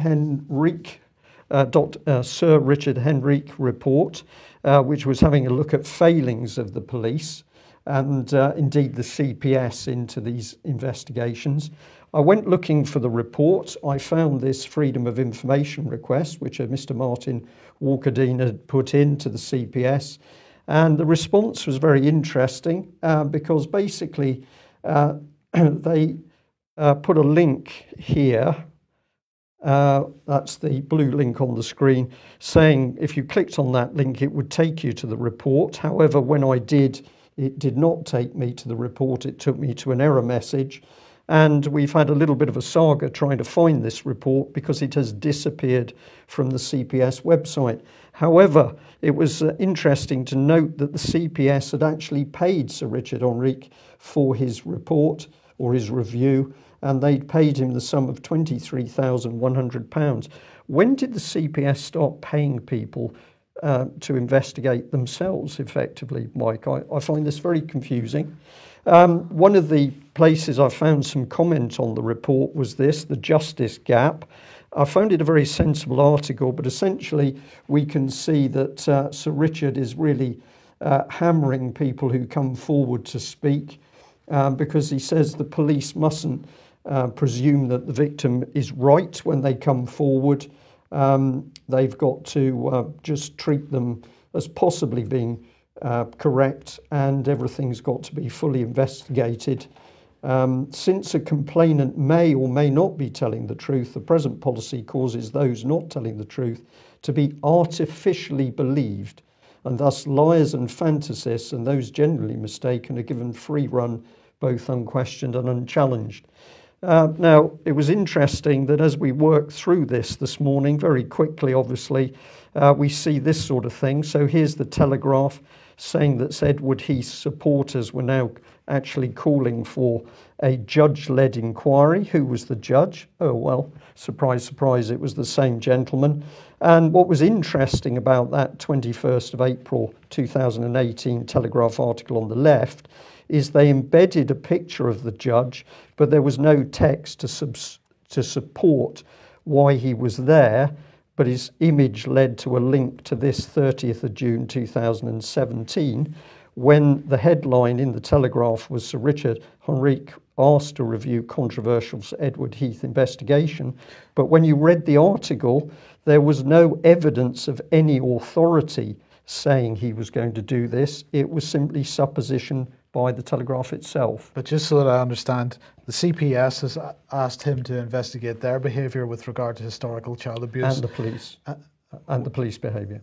[SPEAKER 1] Sir Richard Henrique report, which was having a look at failings of the police and indeed the CPS into these investigations. I went looking for the report. I found this Freedom of Information request, which Mr. Martin Walker-Dean had put into the CPS. And the response was very interesting because basically they put a link here. That's the blue link on the screen, saying if you clicked on that link, it would take you to the report. However, when I did, it did not take me to the report. It took me to an error message. And we've had a little bit of a saga trying to find this report because it has disappeared from the CPS website. However, it was interesting to note that the CPS had actually paid Sir Richard Henrique for his report or his review, and they'd paid him the sum of £23,100. When did the CPS start paying people to investigate themselves effectively, Mike? I find this very confusing. One of the places I found some comment on the report was this, the justice gap. I found it a very sensible article, but essentially we can see that Sir Richard is really hammering people who come forward to speak because he says the police mustn't presume that the victim is right when they come forward. They've got to just treat them as possibly being correct, and everything's got to be fully investigated Since a complainant may or may not be telling the truth, the present policy causes those not telling the truth to be artificially believed, and thus liars and fantasists and those generally mistaken are given free run, both unquestioned and unchallenged. Now, it was interesting that as we worked through this morning, very quickly, obviously, we see this sort of thing. So here's the Telegraph saying that Edward Heath supporters were now actually calling for a judge-led inquiry. Who was the judge? Oh, well, surprise, surprise, it was the same gentleman. And what was interesting about that 21st of April 2018 Telegraph article on the left is they embedded a picture of the judge, but there was no text to support why he was there, but his image led to a link to this 30th of June 2017, when the headline in the Telegraph was Sir Richard Henrique asked to review controversial Edward Heath investigation. But when you read the article, there was no evidence of any authority saying he was going to do this. It was simply supposition by the Telegraph itself.
[SPEAKER 2] But just so that I understand, the CPS has asked him to investigate their behaviour with regard to historical child abuse.
[SPEAKER 1] And the police. And the police behaviour.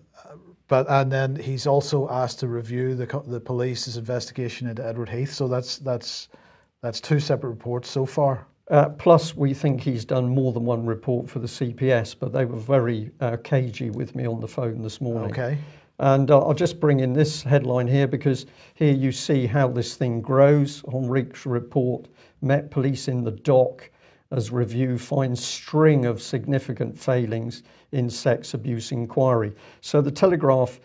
[SPEAKER 2] And then he's also asked to review the police's investigation into Edward Heath. So that's two separate reports so far.
[SPEAKER 1] Plus, we think he's done more than one report for the CPS, but they were very cagey with me on the phone this morning.
[SPEAKER 2] Okay.
[SPEAKER 1] And I'll just bring in this headline here, because here you see how this thing grows. Henrique's report, Met Police in the dock as review finds string of significant failings in sex abuse inquiry. So the Telegraph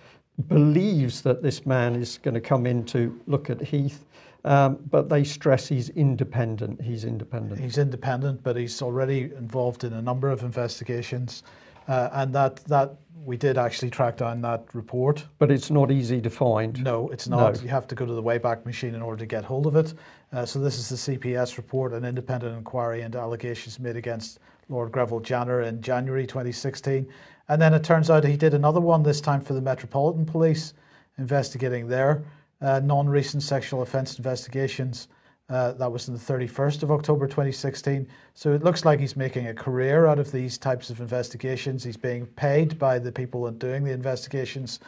[SPEAKER 1] believes that this man is going to come in to look at Heath, but they stress he's independent. He's independent.
[SPEAKER 2] He's independent, but he's already involved in a number of investigations, and that we did actually track down that report.
[SPEAKER 1] But it's not easy to find.
[SPEAKER 2] No, it's not.
[SPEAKER 1] No.
[SPEAKER 2] You have to go to the Wayback Machine in order to get hold of it. So this is the CPS report, an independent inquiry into allegations made against Lord Greville Janner in January 2016. And then it turns out he did another one, this time for the Metropolitan Police, investigating their non-recent sexual offence investigations. That was on the 31st of October 2016. So it looks like he's making a career out of these types of investigations. He's being paid by the people doing the investigations,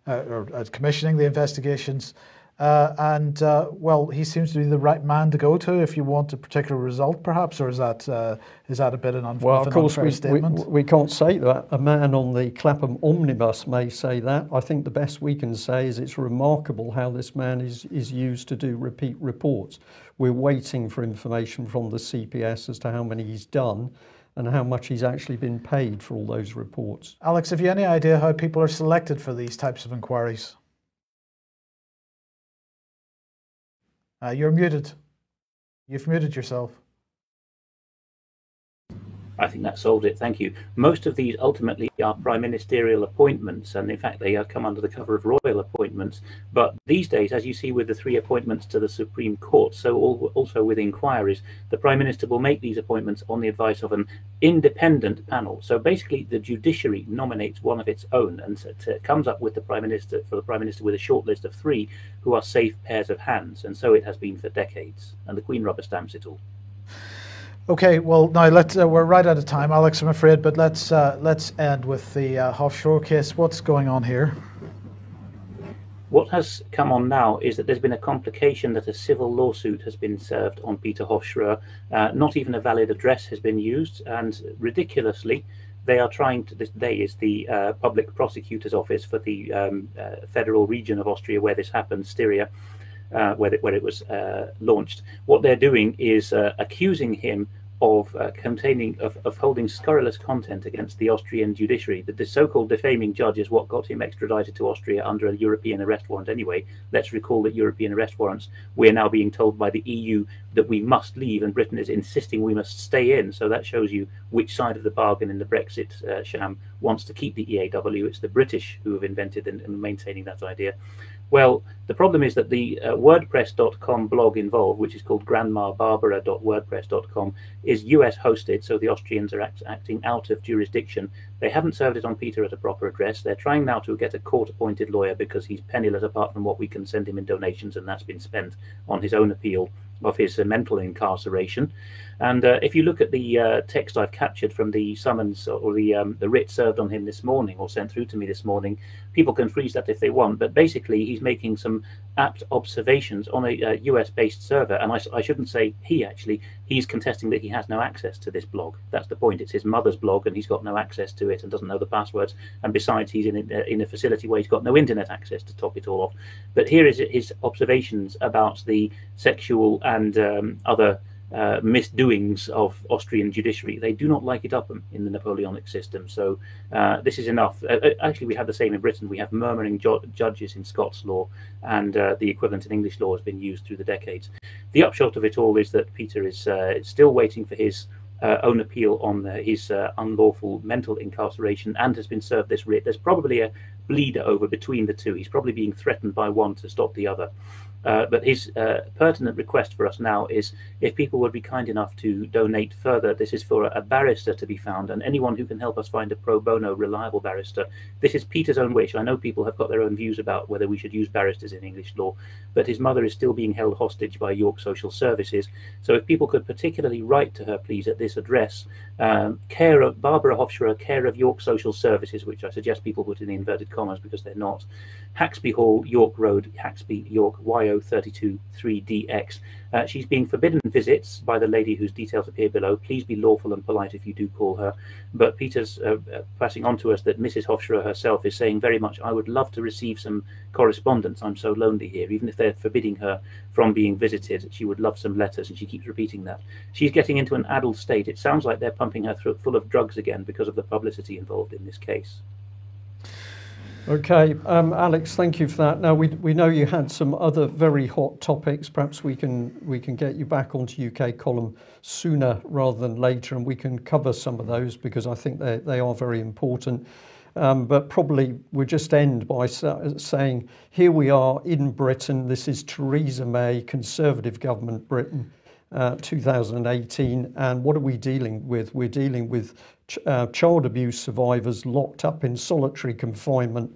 [SPEAKER 2] or commissioning the investigations. Well, he seems to be the right man to go to if you want a particular result, perhaps, or is that a bit of an unfair statement?
[SPEAKER 1] We can't say that. A man on the Clapham omnibus may say that. I think the best we can say is it's remarkable how this man is used to do repeat reports. We're waiting for information from the CPS as to how many he's done and how much he's actually been paid for all those reports.
[SPEAKER 2] Alex, have you any idea how people are selected for these types of inquiries? You're muted. You've muted yourself.
[SPEAKER 3] I think that solved it. Thank you. Most of these ultimately are prime ministerial appointments, and in fact they come under the cover of royal appointments. But these days, as you see with the 3 appointments to the Supreme Court, so also with inquiries, the Prime Minister will make these appointments on the advice of an independent panel. So basically the judiciary nominates one of its own, and it comes up with the Prime Minister, with a short list of 3 who are safe pairs of hands. And so it has been for decades, and the Queen rubber stamps it all.
[SPEAKER 2] Okay, well, now we're right out of time, Alex, I'm afraid, but let's end with the Hofstra case. What's going on here?
[SPEAKER 3] What has come on now is that there's been a complication that a civil lawsuit has been served on Peter Hofstra. Not even a valid address has been used, and ridiculously, they are trying to, this day is the public prosecutor's office for the federal region of Austria where this happened, Styria, where it was launched. What they're doing is accusing him of holding scurrilous content against the Austrian judiciary. That the so-called defaming judge is what got him extradited to Austria under a European arrest warrant anyway. Let's recall that European arrest warrants, we're now being told by the EU that we must leave, and Britain is insisting we must stay in. So that shows you which side of the bargain in the Brexit sham wants to keep the EAW. It's the British who have invented and maintaining that idea. Well, the problem is that the WordPress.com blog involved, which is called grandmabarbara.wordpress.com, is US hosted, so the Austrians are acting out of jurisdiction. They haven't served it on Peter at a proper address. They're trying now to get a court-appointed lawyer because he's penniless apart from what we can send him in donations, and that's been spent on his own appeal his mental incarceration. And if you look at the text I've captured from the summons or the writ served on him this morning or sent through to me this morning, people can freeze that if they want. But basically, he's making some apt observations on a US-based server. And I shouldn't say he, actually. He's contesting that he has no access to this blog. That's the point. It's his mother's blog, and he's got no access to it and doesn't know the passwords. And besides, he's in a facility where he's got no internet access to top it all off. But here is his observations about the sexual and other misdoings of Austrian judiciary. They do not like it up in the Napoleonic system. So this is enough. Actually, we have the same in Britain. We have murmuring judges in Scots law, and the equivalent in English law has been used through the decades. The upshot of it all is that Peter is still waiting for his own appeal on his unlawful mental incarceration and has been served this writ. There's probably a bleeder over between the two. He's probably being threatened by one to stop the other. But his pertinent request for us now is if people would be kind enough to donate further. This is for a barrister to be found, and anyone who can help us find a pro bono reliable barrister. This is Peter's own wish. I know people have got their own views about whether we should use barristers in English law, but his mother is still being held hostage by York Social Services. So if people could particularly write to her, please, at this address, care of Barbara Hofstra, care of York Social Services, which I suggest people put in inverted commas because they're not, Haxby Hall, York Road, Haxby, York, YO 32 3DX. She's being forbidden visits by the lady whose details appear below. Please be lawful and polite if you do call her. But Peter's passing on to us that Mrs. Hofstra herself is saying very much, I would love to receive some correspondence. I'm so lonely here. Even if they're forbidding her from being visited, she would love some letters, and she keeps repeating that. She's getting into an addled state. It sounds like they're pumping her full of drugs again because of the publicity involved in this case.
[SPEAKER 1] Okay, Alex, thank you for that. Now we know you had some other very hot topics. Perhaps we can get you back onto UK Column sooner rather than later, and we can cover some of those because I think they are very important. But probably we'll just end by saying here we are in Britain. This is Theresa May, Conservative government Britain, 2018, and what are we dealing with? We're dealing with child abuse survivors locked up in solitary confinement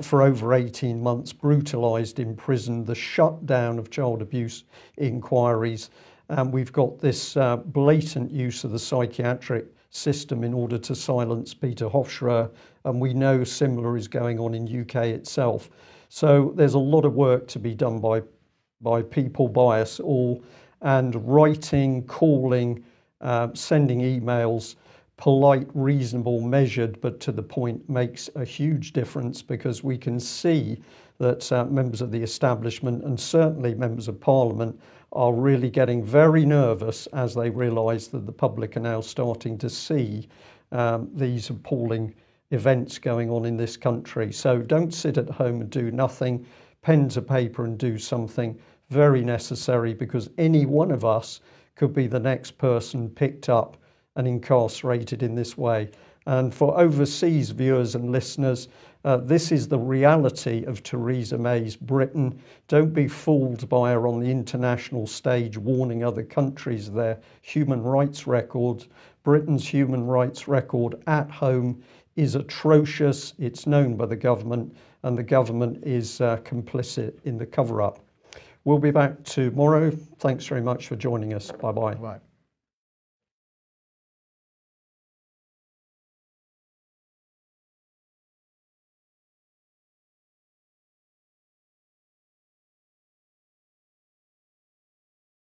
[SPEAKER 1] for over 18 months, brutalised in prison, the shutdown of child abuse inquiries, and we've got this blatant use of the psychiatric system in order to silence Peter Hofstra, and we know similar is going on in UK itself. So there's a lot of work to be done by people, by us all, and writing, calling, sending emails, polite, reasonable, measured, but to the point makes a huge difference, because we can see that members of the establishment and certainly members of Parliament are really getting very nervous as they realise that the public are now starting to see these appalling events going on in this country. So don't sit at home and do nothing. Pen to paper and do something. Very necessary, because any one of us could be the next person picked up and incarcerated in this way. And for overseas viewers and listeners, this is the reality of Theresa May's Britain. Don't be fooled by her on the international stage warning other countries of their human rights records. Britain's human rights record at home is atrocious. It's known by the government, and the government is complicit in the cover-up. We'll be back tomorrow. Thanks very much for joining us. Bye-bye.
[SPEAKER 2] Bye.